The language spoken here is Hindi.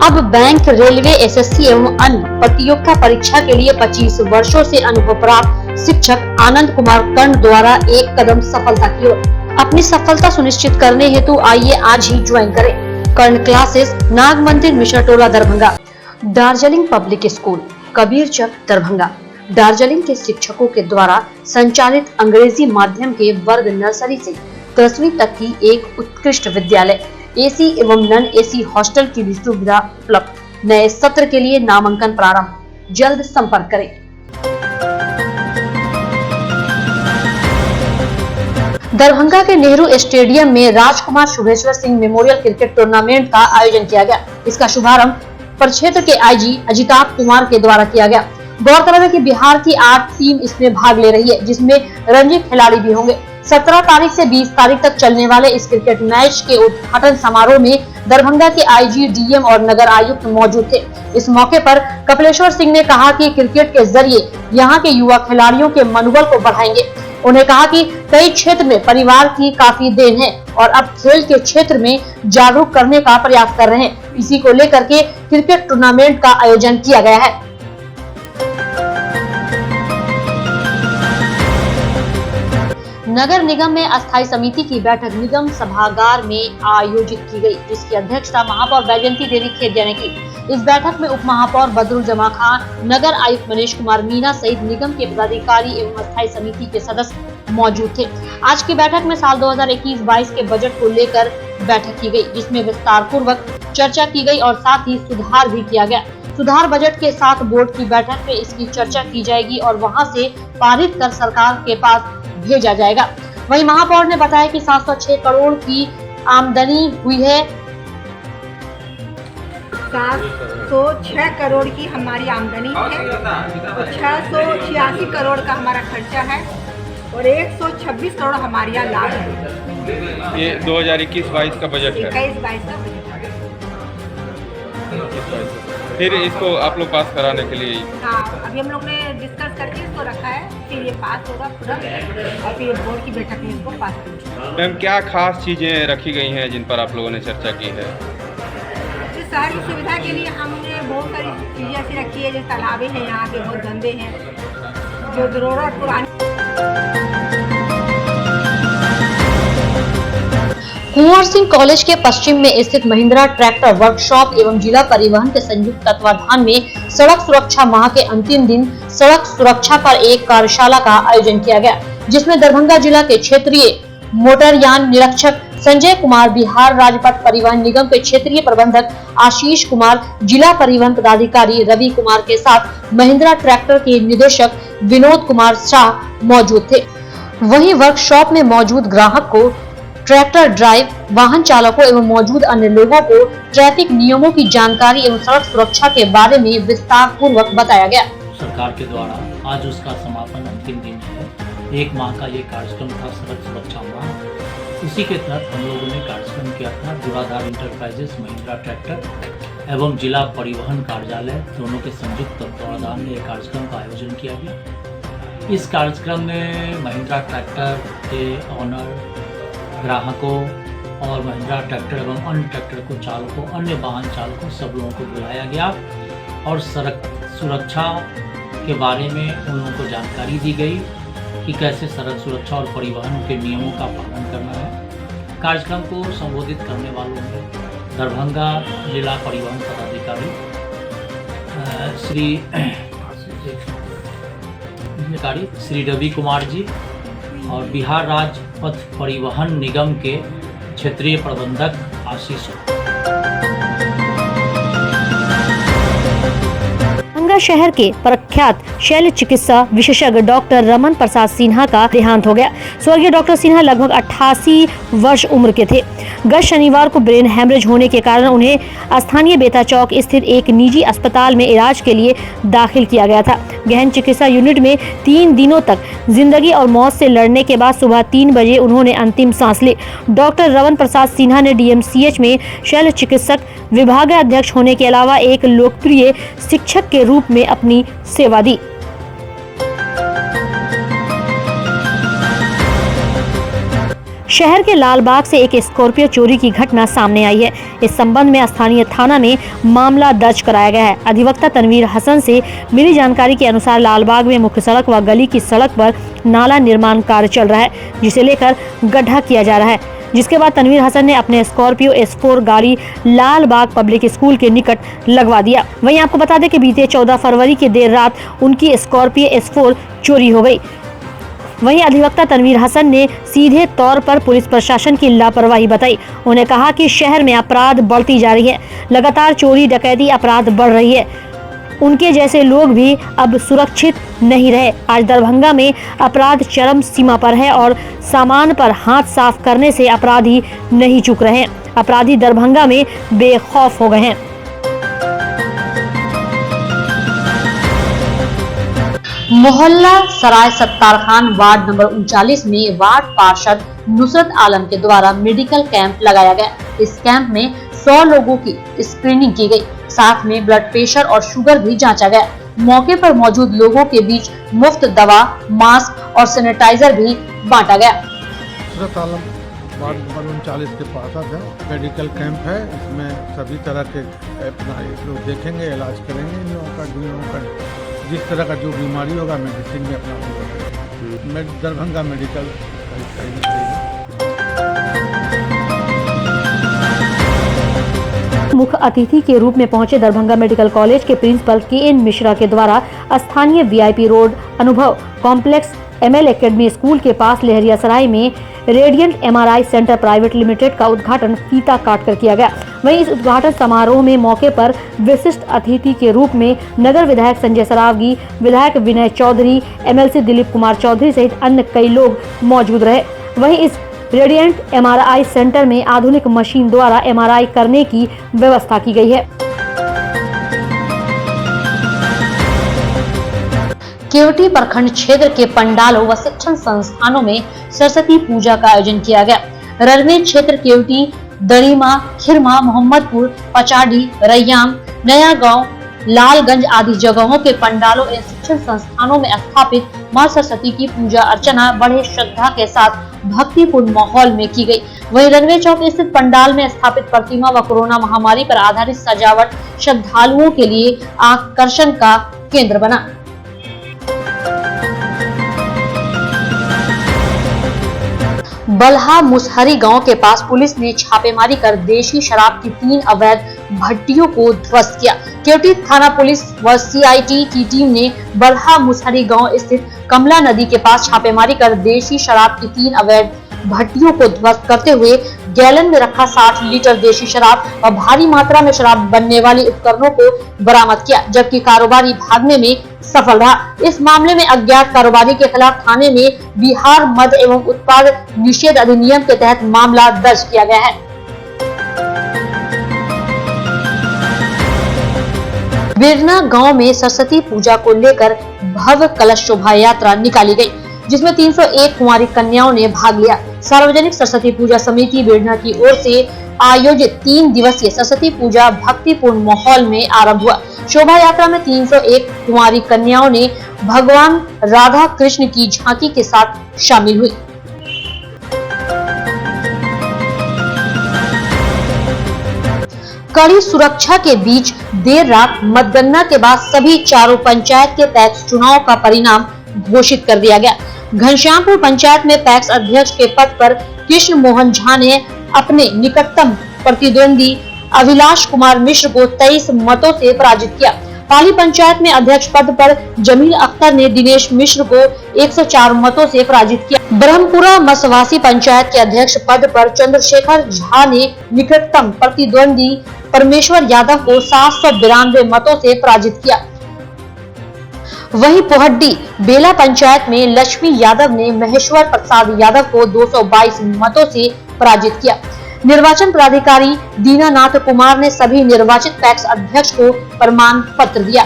अब बैंक, रेलवे, एसएससी एवं अन्य प्रतियोगिता परीक्षा के लिए 25 वर्षों से अनुभव प्राप्त शिक्षक आनंद कुमार कर्ण द्वारा एक कदम सफलता की ओर। अपनी सफलता सुनिश्चित करने हेतु आइए आज ही ज्वाइन करें कर्ण classes, Nag Mandir, Mishra Tola, Darbhanga. Darjeeling public school, Kabirchak, Darbhanga. Darjeeling के शिक्षकों के द्वारा संचालित अंग्रेजी माध्यम के वर्ग नर्सरी से 10वीं तक की एक उत्कृष्ट विद्यालय, एसी एवं नॉन एसी हॉस्टल की भी सुविधा उपलब्ध। नए सत्र के लिए नामांकन प्रारंभ। जल्द संपर्क करें। दरभंगा के नेहरू स्टेडियम में Rajkumar Shubheshwar Singh memorial cricket tournament का आयोजन किया गया। इसका शुभारंभ प्रक्षेत्र के आईजी अजिताभ कुमार के द्वारा किया गया। गौरतलब है कि बिहार की 8 टीम इसमें भाग ले रही है, जिसमें रणजी खिलाड़ी भी होंगे। 17 तारीख से 20 तारीख तक चलने वाले इस क्रिकेट मैच के उद्घाटन समारोह में दरभंगा के आईजी, डीएम और नगर आयुक्त मौजूद थे। इस मौके पर कपिलेश्वर सिंह ने कहा कि क्रिकेट के जरिए यहाँ के युवा खिलाड़ियों के मनोबल को बढ़ाएंगे। उन्हें कहा कि कई क्षेत्र में परिवार की काफी देन है और अब खेल के क्षेत्र में जागरूक करने का प्रयास कर रहे हैं। इसी को लेकर के क्रिकेट टूर्नामेंट का आयोजन किया गया है। नगर निगम में अस्थायी समिति की बैठक निगम सभागार में आयोजित की गई, जिसकी अध्यक्षता महापौर बैजयंती देवी खेड़िया ने की। इस बैठक में उप महापौर बदरुल जमा खान, नगर आयुक्त मनीष कुमार मीना सहित निगम के पदाधिकारी एवं अस्थायी समिति के सदस्य मौजूद थे। आज की बैठक में साल 2021-22 के बजट को लेकर बैठक की गई, जिसमें विस्तार पूर्वक चर्चा की गई और साथ ही सुधार भी किया गया। सुधार बजट के साथ बोर्ड की बैठक में इसकी चर्चा की जाएगी और वहां से पारित कर सरकार के पास भेजा जाएगा। वहीं महापौर ने बताया कि 706 करोड़ की आमदनी हुई है। 706 करोड़ की हमारी आमदनी है और 686 करोड़ का हमारा खर्चा है और 126 करोड़ हमारे यहाँ लाभ है। ये 2021-22 का बजट है। 21-22 का बजट है। फिर इसको आप लोग पास कराने के लिए? हाँ, अभी हम लोग ने डिस्कस करके इसको रखा है, फिर ये पास होगा पूरा और फिर बोर्ड की बैठक में इसको पास करेंगे। मैम, क्या खास चीजें रखी गई हैं जिन पर आप लोगों ने चर्चा की है? इस शहर की सुविधा के लिए हमने बहुत सारी चीजें ऐसी रखी है, जैसे तालाबे हैं यहाँ के बहुत गंदे हैं, जो जरूरत पुरानी। कुंवर सिंह कॉलेज के पश्चिम में स्थित महिंद्रा ट्रैक्टर वर्कशॉप एवं जिला परिवहन के संयुक्त तत्वाधान में सड़क सुरक्षा माह के अंतिम दिन सड़क सुरक्षा पर एक कार्यशाला का आयोजन किया गया, जिसमें दरभंगा जिला के क्षेत्रीय मोटरयान निरीक्षक संजय कुमार, बिहार राज्य पथ परिवहन निगम के क्षेत्रीय प्रबंधक आशीष कुमार, जिला परिवहन पदाधिकारी रवि कुमार के साथ महिंद्रा ट्रैक्टर के निदेशक विनोद कुमार शाह मौजूद थे। वहीं वर्कशॉप में मौजूद ग्राहक को ट्रैक्टर ड्राइव, वाहन चालकों एवं मौजूद अन्य लोगों को ट्रैफिक नियमों की जानकारी एवं सड़क सुरक्षा के बारे में विस्तार पूर्वक बताया गया। सरकार के द्वारा आज उसका समापन अंतिम दिन है। 1 माह का ये कार्यक्रम था, सड़क सुरक्षा माह। उसी के तहत हम लोगों ने कार्यक्रम किया था। धुराधार इंटरप्राइजेस, महिंद्रा ट्रैक्टर एवं जिला परिवहन कार्यालय दोनों के संयुक्त तत्वाधान में एक कार्यक्रम का आयोजन किया गया। इस कार्यक्रम में महिंद्रा ट्रैक्टर के ऑनर, ग्राहकों और महिंद्रा ट्रैक्टर एवं अन्य ट्रैक्टर को चालकों, अन्य वाहन चालकों, सब लोगों को बुलाया गया और सड़क सुरक्षा के बारे में उन लोगों को जानकारी दी गई कि कैसे सड़क सुरक्षा और परिवहन के नियमों का पालन करना है। कार्यक्रम को संबोधित करने वालों में दरभंगा जिला परिवहन पदाधिकारी श्री रवि कुमार जी और बिहार राज्य पथ परिवहन निगम के क्षेत्रीय प्रबंधक आशीष। दरभंगा शहर के प्रख्यात शल्य चिकित्सा विशेषज्ञ डॉक्टर रमन प्रसाद सिन्हा का देहांत हो गया। स्वर्गीय डॉक्टर सिन्हा लगभग 88 वर्ष उम्र के थे। गत शनिवार को ब्रेन हैमरेज होने के कारण उन्हें स्थानीय बेता चौक स्थित एक निजी अस्पताल में इलाज के लिए दाखिल किया गया था। गहन चिकित्सा यूनिट में 3 दिनों तक जिंदगी और मौत से लड़ने के बाद सुबह 3 बजे उन्होंने अंतिम सांस ली। डॉक्टर रमन प्रसाद सिन्हा ने डीएमसीएच में शल्य चिकित्सक विभागाध्यक्ष होने के अलावा एक लोकप्रिय शिक्षक के रूप में अपनी सेवा दी। शहर के लालबाग से एक स्कॉर्पियो चोरी की घटना सामने आई है। इस संबंध में स्थानीय थाना में मामला दर्ज कराया गया है। अधिवक्ता तनवीर हसन से मिली जानकारी के अनुसार लालबाग में मुख्य सड़क व गली की सड़क पर नाला निर्माण कार्य चल रहा है, जिसे लेकर गड्ढा किया जा रहा है। जिसके बाद तनवीर हसन ने अपने स्कॉर्पियो S4 गाड़ी लालबाग पब्लिक स्कूल के निकट लगवा दिया। वहीं आपको बता दें कि बीते 14 फरवरी की देर रात उनकी स्कॉर्पियो S4 चोरी हो गई। वहीं अधिवक्ता तनवीर हसन ने सीधे तौर पर पुलिस प्रशासन की लापरवाही बताई। उन्हें कहा कि शहर में अपराध बढ़ती जा रही है, लगातार चोरी डकैती अपराध बढ़ रही है। उनके जैसे लोग भी अब सुरक्षित नहीं रहे। आज दरभंगा में अपराध चरम सीमा पर है और सामान पर हाथ साफ करने से अपराधी नहीं चूक रहे हैं। अपराधी दरभंगा में बेखौफ हो गए हैं। मोहल्ला सराय सत्तार खान वार्ड नंबर 39 में वार्ड पार्षद नुसरत आलम के द्वारा मेडिकल कैंप लगाया गया। इस कैंप में 100 लोगों की स्क्रीनिंग की गई, साथ में ब्लड प्रेशर और शुगर भी जांचा गया। मौके पर मौजूद लोगों के बीच मुफ्त दवा, मास्क और सैनिटाइजर भी बांटा गया। नुसरत आलम वार्ड नंबर 39 के पार्षद है। मेडिकल कैंप है, इसमें सभी तरह के अपना लोग देखेंगे, इलाज करेंगे। इन लोगों का जिस तरह का जो बीमारी होगा मेडिसिन में अपना दरभंगा मेडिकल मुख्य अतिथि के रूप में पहुंचे दरभंगा मेडिकल कॉलेज के प्रिंसिपल KN मिश्रा के द्वारा स्थानीय VIP रोड अनुभव कॉम्प्लेक्स ML एकेडमी स्कूल के पास लहरियासराय में radiant MRI centre private limited का उद्घाटन फीता काटकर किया गया। वहीं इस उद्घाटन समारोह में मौके पर विशिष्ट अतिथि के रूप में नगर विधायक संजय सरावगी, विधायक विनय चौधरी, MLC दिलीप कुमार चौधरी सहित अन्य कई लोग मौजूद रहे। वहीं इस रेडियंट MRI सेंटर में आधुनिक मशीन द्वारा MRI करने की व्यवस्था की गई है। केवटी प्रखंड क्षेत्र के पंडालों व शिक्षण संस्थानों में सरस्वती पूजा का आयोजन किया गया। ररवे क्षेत्र केवटी, दरिमा, खिरमा, मोहम्मदपुर, पचाडी, रैयाम, नया गांव, लालगंज आदि जगहों के पंडालों एवं शिक्षण संस्थानों में स्थापित मां सरस्वती की पूजा अर्चना बड़े श्रद्धा के साथ भक्तिपूर्ण माहौल में की गई। वहीं रनवे चौक स्थित पंडाल में स्थापित प्रतिमा व कोरोना महामारी पर आधारित सजावट श्रद्धालुओं के लिए आकर्षण का केंद्र बना। बल्हा मुसहरी गांव के पास पुलिस ने छापेमारी कर देशी शराब की 3 अवैध भट्टियों को ध्वस्त किया। केवटी थाना पुलिस व CIT की टीम ने बल्हा मुसहरी गांव स्थित कमला नदी के पास छापेमारी कर देशी शराब की 3 अवैध भट्टियों को ध्वस्त करते हुए गैलन में रखा 60 लीटर देशी शराब और भारी मात्रा में शराब बनने वाले उपकरणों को बरामद किया, जबकि कारोबारी भागने में सफल रहा। इस मामले में अज्ञात कारोबारी के खिलाफ थाने में बिहार मद एवं उत्पाद निषेध अधिनियम के तहत मामला दर्ज किया गया है। बिरना गांव में सरस्वती पूजा को लेकर भव्य कलश शोभा यात्रा निकाली गई, जिसमें 301 कुंवारी कन्याओं ने भाग लिया। सार्वजनिक सरस्वती पूजा समिति बिरना की ओर से आयोजित 3 दिवसीय सरस्वती पूजा भक्तिपूर्ण माहौल में आरंभ हुआ। शोभा यात्रा में 301 कुंवारी कन्याओं ने भगवान राधा कृष्ण की झांकी के साथ शामिल हुई। कड़ी सुरक्षा के बीच देर रात मतगणना के बाद सभी चारों पंचायत के पैक्स चुनाव का परिणाम घोषित कर दिया गया। घनश्यामपुर पंचायत में पैक्स अध्यक्ष के पद पर कृष्ण मोहन झा ने अपने निकटतम प्रतिद्वंदी अभिलाष कुमार मिश्र को 23 मतों से पराजित किया। पाली पंचायत में अध्यक्ष पद पर जमील अख्तर ने दिनेश मिश्र को 104 मतों से पराजित किया। ब्रह्मपुरा मसवासी पंचायत के अध्यक्ष पद पर चंद्रशेखर झा ने निकटतम प्रतिद्वंदी परमेश्वर यादव को 792 मतों से पराजित किया। वहीं पोहड्डी बेला पंचायत में लक्ष्मी यादव ने महेश्वर प्रसाद यादव को 222 मतों से पराजित किया। निर्वाचन पदाधिकारी दीनानाथ कुमार ने सभी निर्वाचित पैक्स अध्यक्ष को प्रमाण पत्र दिया।